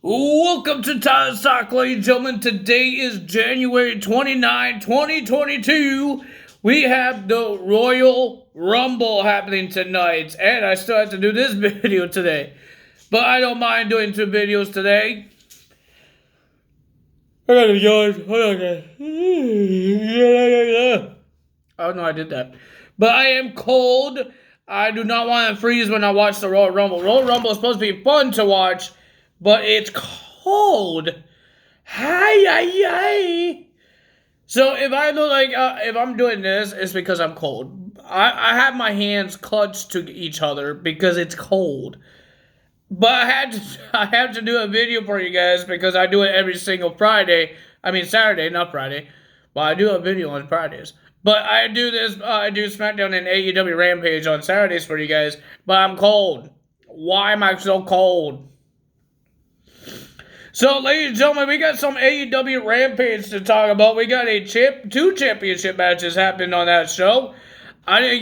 Welcome to Tyler's Talk, ladies and gentlemen. Today is January 29, 2022. We have the Royal Rumble happening tonight, and I still have to do this video today. But I don't mind doing two videos today. I gotta yawn. Oh no, I did that. But I am cold. I do not want to freeze when I watch the Royal Rumble. Royal Rumble is supposed to be fun to watch, but it's cold. Hi. So if I look like if I'm doing this, it's because I'm cold. I have my hands clutched to each other because it's cold. But I have to do a video for you guys because I do it every single Friday. I mean Saturday, not Friday. Well, I do a video on Fridays. But I do this. I do SmackDown and AEW Rampage on Saturdays for you guys. But I'm cold. Why am I so cold? So, ladies and gentlemen, we got some AEW Rampage to talk about. We got two championship matches happening on that show. I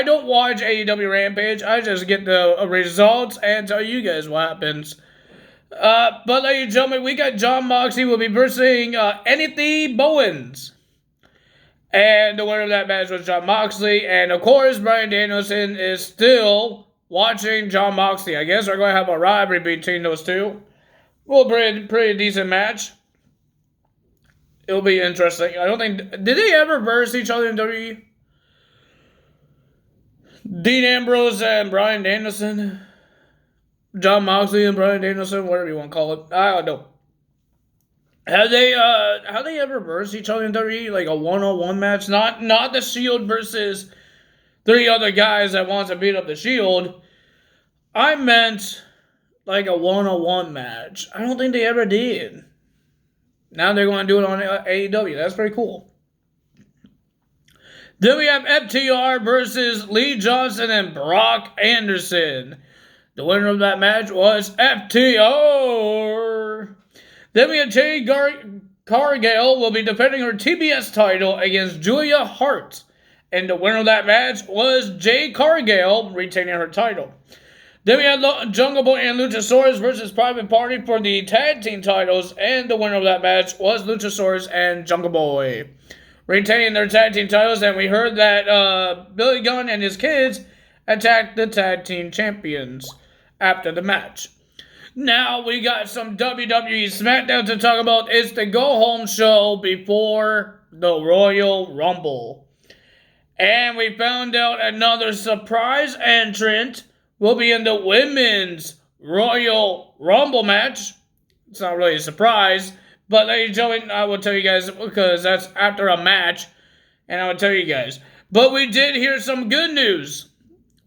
don't watch AEW Rampage. I just get the results and tell you guys what happens. But, ladies and gentlemen, we got Jon Moxley will be versus Anthony Bowens. And the winner of that match was Jon Moxley. And, of course, Bryan Danielson is still watching Jon Moxley. I guess we're going to have a rivalry between those two. Well, pretty decent match. It'll be interesting. I don't think... Did they ever verse each other in WWE? Dean Ambrose and Bryan Danielson? Jon Moxley and Bryan Danielson? Whatever you want to call it. I don't know. Have they ever versed each other in WWE? Like a one-on-one match? Not the Shield versus three other guys that want to beat up the Shield. I meant... like a one-on-one match. I don't think they ever did. Now they're going to do it on AEW. That's pretty cool. Then we have FTR versus Lee Johnson and Brock Anderson. The winner of that match was FTR. Then we have Jade Cargill will be defending her TBS title against Julia Hart. And the winner of that match was Jade Cargill retaining her title. Then we had Jungle Boy and Luchasaurus versus Private Party for the tag team titles, and the winner of that match was Luchasaurus and Jungle Boy, retaining their tag team titles. And we heard that Billy Gunn and his kids attacked the tag team champions after the match. Now we got some WWE SmackDown to talk about. It's the go-home show before the Royal Rumble. And we found out another surprise entrant will be in the Women's Royal Rumble match. It's not really a surprise, but ladies and gentlemen, I will tell you guys because that's after a match, and I will tell you guys. But we did hear some good news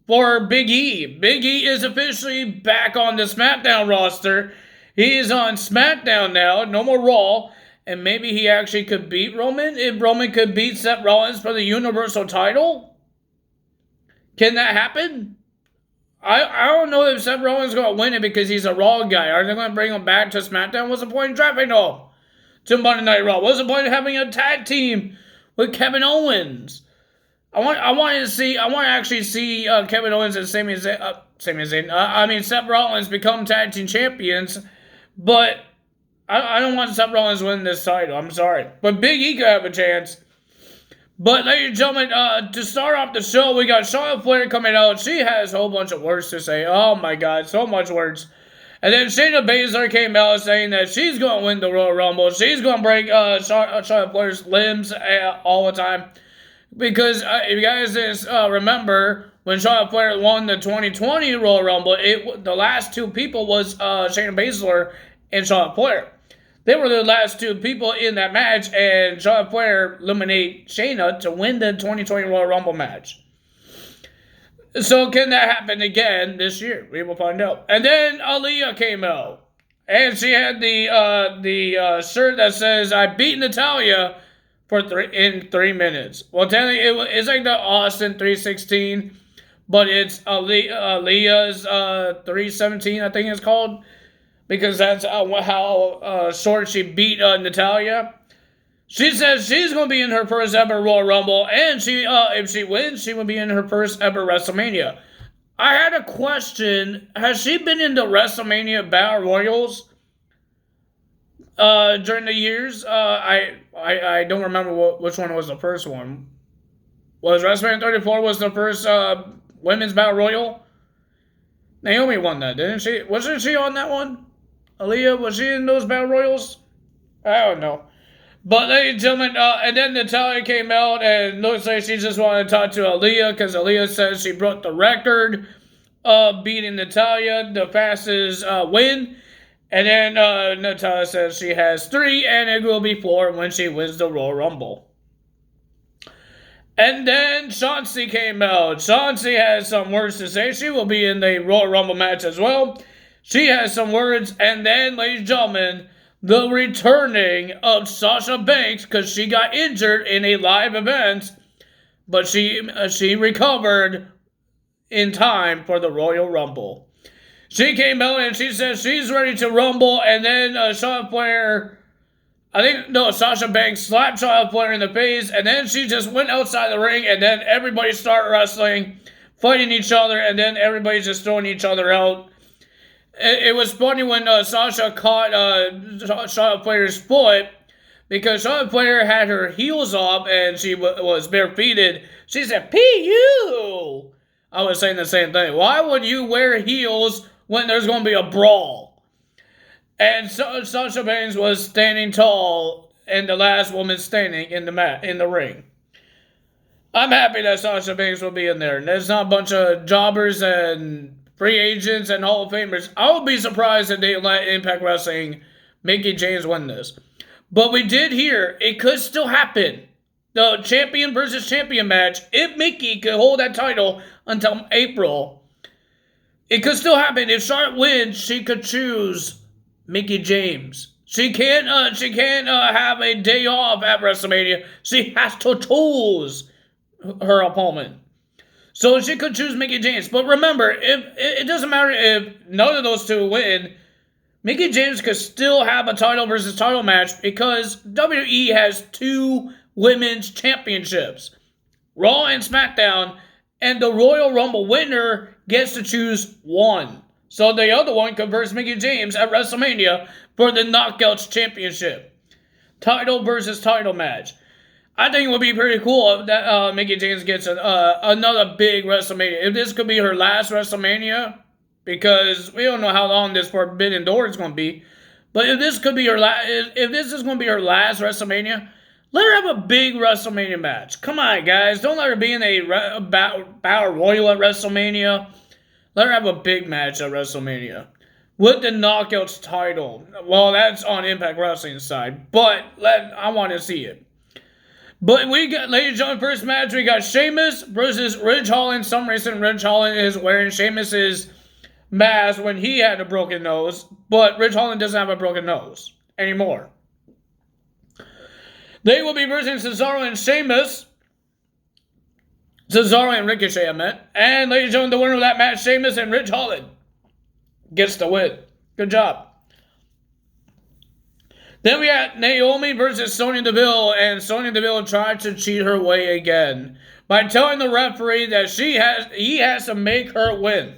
for Big E. Big E is officially back on the SmackDown roster. He is on SmackDown now, no more Raw, and maybe he actually could beat Roman. If Roman could beat Seth Rollins for the Universal title, can that happen? I don't know if Seth Rollins is going to win it because he's a Raw guy. Are they going to bring him back to SmackDown? What's the point in drafting him to Monday Night Raw? What's the point of having a tag team with Kevin Owens? I want to actually see Kevin Owens and Seth Rollins become tag team champions. But I don't want Seth Rollins winning this title. I'm sorry, but Big E could have a chance. But, ladies and gentlemen, to start off the show, we got Charlotte Flair coming out. She has a whole bunch of words to say. Oh, my God, so much words. And then Shayna Baszler came out saying that she's going to win the Royal Rumble. She's going to break Charlotte Flair's limbs all the time. Because if you guys just remember, when Charlotte Flair won the 2020 Royal Rumble, the last two people was Shayna Baszler and Charlotte Flair. They were the last two people in that match, and Charlotte Flair eliminated Shayna to win the 2020 Royal Rumble match. So can that happen again this year? We will find out. And then Aaliyah came out, and she had the shirt that says, "I beat Natalya in 3 minutes." Well, technically, it's like the Austin 316, but it's Aaliyah's 317, I think it's called. Because that's how short she beat Natalya. She says she's going to be in her first ever Royal Rumble. And if she wins, she will be in her first ever WrestleMania. I had a question. Has she been in the WrestleMania Battle Royals? during the years. I don't remember which one was the first one. Was WrestleMania 34 was the first women's battle royal? Naomi won that, didn't she? Wasn't she on that one? Aaliyah, was she in those battle royals? I don't know. But ladies and gentlemen, and then Natalya came out and looks like she just wanted to talk to Aaliyah because Aaliyah says she broke the record of beating Natalya, the fastest win. And then Natalya says she has 3 and it will be 4 when she wins the Royal Rumble. And then Chauncey came out. Chauncey has some words to say. She will be in the Royal Rumble match as well. She has some words. And then, ladies and gentlemen, the returning of Sasha Banks, because she got injured in a live event, but she recovered in time for the Royal Rumble. She came out and she said she's ready to rumble, and then Sasha Banks slapped Charlotte Flair in the face, and then she just went outside the ring, and then everybody started wrestling, fighting each other, and then everybody's just throwing each other out. It was funny when Sasha caught Charlotte Flair's foot, because Charlotte Flair had her heels off and she was barefooted. She said, "P.U." I was saying the same thing. Why would you wear heels when there's going to be a brawl? And Sasha Banks was standing tall and the last woman standing in the ring. I'm happy that Sasha Banks will be in there. There's not a bunch of jobbers and free agents and Hall of Famers. I would be surprised if they let Impact Wrestling Mickie James win this. But we did hear it could still happen. The champion versus champion match, if Mickie could hold that title until April, it could still happen. If Charlotte wins, she could choose Mickie James. She can't have a day off at WrestleMania. She has to choose her opponent. So she could choose Mickie James. But remember, it doesn't matter if none of those two win. Mickie James could still have a title versus title match because WWE has 2 women's championships, Raw and SmackDown, and the Royal Rumble winner gets to choose one. So the other one could versus Mickie James at WrestleMania for the Knockouts Championship. Title versus title match. I think it would be pretty cool that Mickie James gets another big WrestleMania. If this could be her last WrestleMania, because we don't know how long this Forbidden Door is going to be, but if this could be her if this is going to be her last WrestleMania, let her have a big WrestleMania match. Come on, guys, don't let her be in a battle royal at WrestleMania. Let her have a big match at WrestleMania with the Knockouts title. Well, that's on Impact Wrestling's side, but I want to see it. But we got, ladies and gentlemen, first match, we got Sheamus versus Ridge Holland. Some reason Ridge Holland is wearing Sheamus's mask when he had a broken nose, but Ridge Holland doesn't have a broken nose anymore. They will be versus Cesaro and Sheamus. Cesaro and Ricochet, I meant. And ladies and gentlemen, the winner of that match, Sheamus and Ridge Holland, gets the win. Good job. Then we had Naomi versus Sonya Deville, and Sonya Deville tried to cheat her way again by telling the referee that he has to make her win.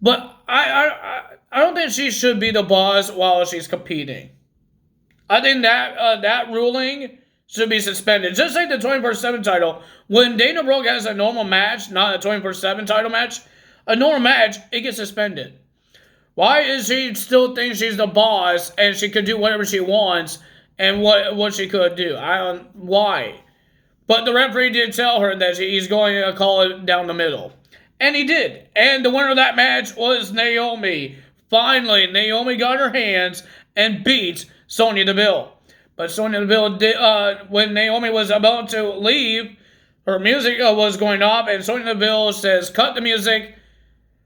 But I don't think she should be the boss while she's competing. I think that ruling should be suspended. Just like the 24/7 title. When Dana Brooke has a normal match, not a 24/7 title match, a normal match, it gets suspended. Why is she still think she's the boss and she could do whatever she wants and what she could do? Why? But the referee did tell her that he's going to call it down the middle. And he did. And the winner of that match was Naomi. Finally, Naomi got her hands and beat Sonya Deville. But Sonya Deville did, when Naomi was about to leave, her music was going off, and Sonya Deville says, "Cut the music.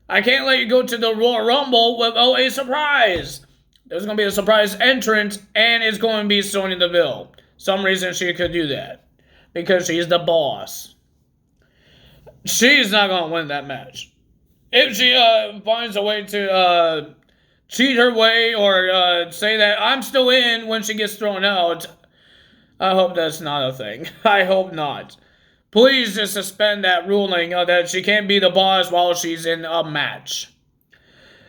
I can't let you go to the Royal Rumble without a surprise." There's going to be a surprise entrance, and it's going to be Sonya Deville. Some reason she could do that. Because she's the boss. She's not going to win that match. If she finds a way to cheat her way or say that I'm still in when she gets thrown out, I hope that's not a thing. I hope not. Please just suspend that ruling that she can't be the boss while she's in a match.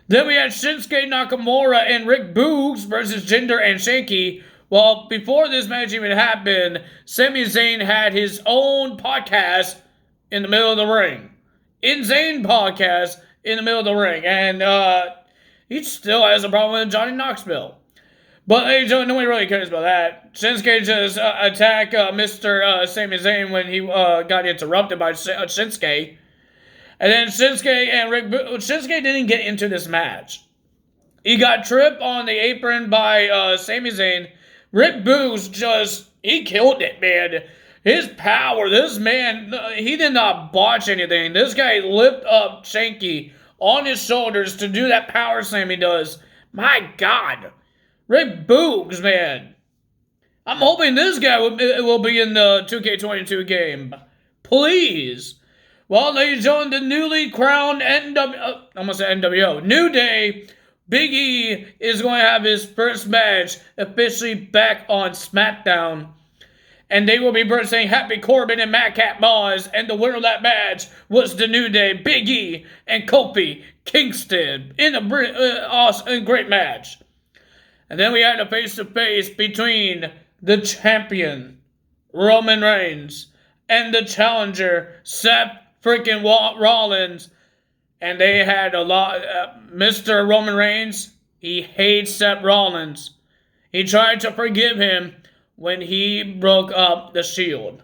Then we had Shinsuke Nakamura and Rick Boogs versus Jinder and Shanky. Well, before this match even happened, Sami Zayn had his own podcast in the middle of the ring. Insane podcast in the middle of the ring. And he still has a problem with Johnny Knoxville. But nobody really cares about that. Shinsuke just attacked Mr. Sami Zayn when he got interrupted by Shinsuke. And then Shinsuke didn't get into this match. He got tripped on the apron by Sami Zayn. Rick Boogs he killed it, man. His power, this man, he did not botch anything. This guy lifted up Shanky on his shoulders to do that power slam he does. My God. Rick Boogs, man. I'm hoping this guy will be in the 2K22 game. Please. Well, ladies and gentlemen, the newly crowned NWO, New Day, Big E is going to have his first match officially back on SmackDown. And they will be bursting Happy Corbin and Madcap Moss. And the winner of that match was the New Day, Big E and Kofi Kingston in a awesome, great match. And then we had a face-to-face between the champion, Roman Reigns, and the challenger, Seth freaking Rollins. And they had a lot. Mr. Roman Reigns, he hates Seth Rollins. He tried to forgive him when he broke up the Shield.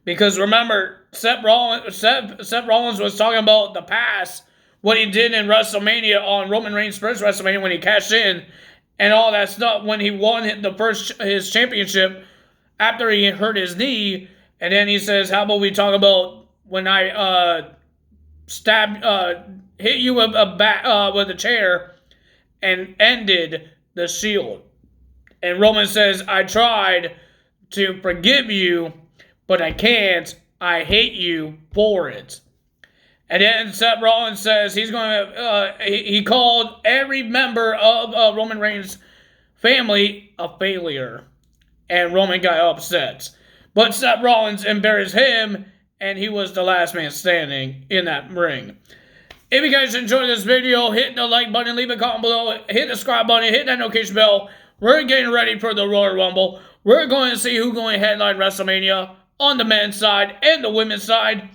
Because remember, Seth Rollins was talking about the past, what he did in WrestleMania on Roman Reigns' first WrestleMania when he cashed in, and all that stuff when he won his championship after he hurt his knee. And then he says, how about we talk about when I hit you with a chair and ended the Shield. And Roman says, I tried to forgive you, but I can't. I hate you for it. And then Seth Rollins says he's going to, he called every member of Roman Reigns' family a failure. And Roman got upset. But Seth Rollins embarrassed him, and he was the last man standing in that ring. If you guys enjoyed this video, hit the like button, leave a comment below, hit the subscribe button, hit that notification bell. We're getting ready for the Royal Rumble. We're going to see who's going to headline WrestleMania on the men's side and the women's side.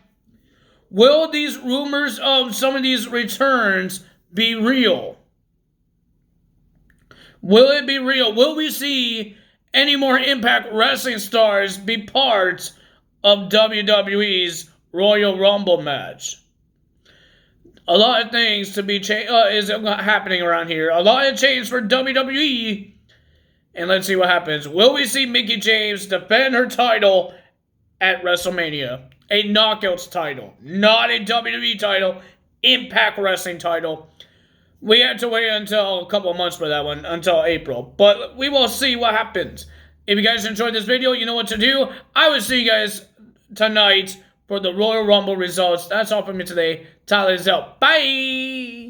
Will these rumors of some of these returns be real? Will it be real? Will we see any more Impact Wrestling stars be parts of WWE's Royal Rumble match? A lot of things to be is happening around here. A lot of change for WWE. And let's see what happens. Will we see Mickie James defend her title at WrestleMania? A Knockouts title. Not a WWE title. Impact Wrestling title. We have to wait until a couple of months for that one. Until April. But we will see what happens. If you guys enjoyed this video, you know what to do. I will see you guys tonight for the Royal Rumble results. That's all for me today. Tyler's out. Bye!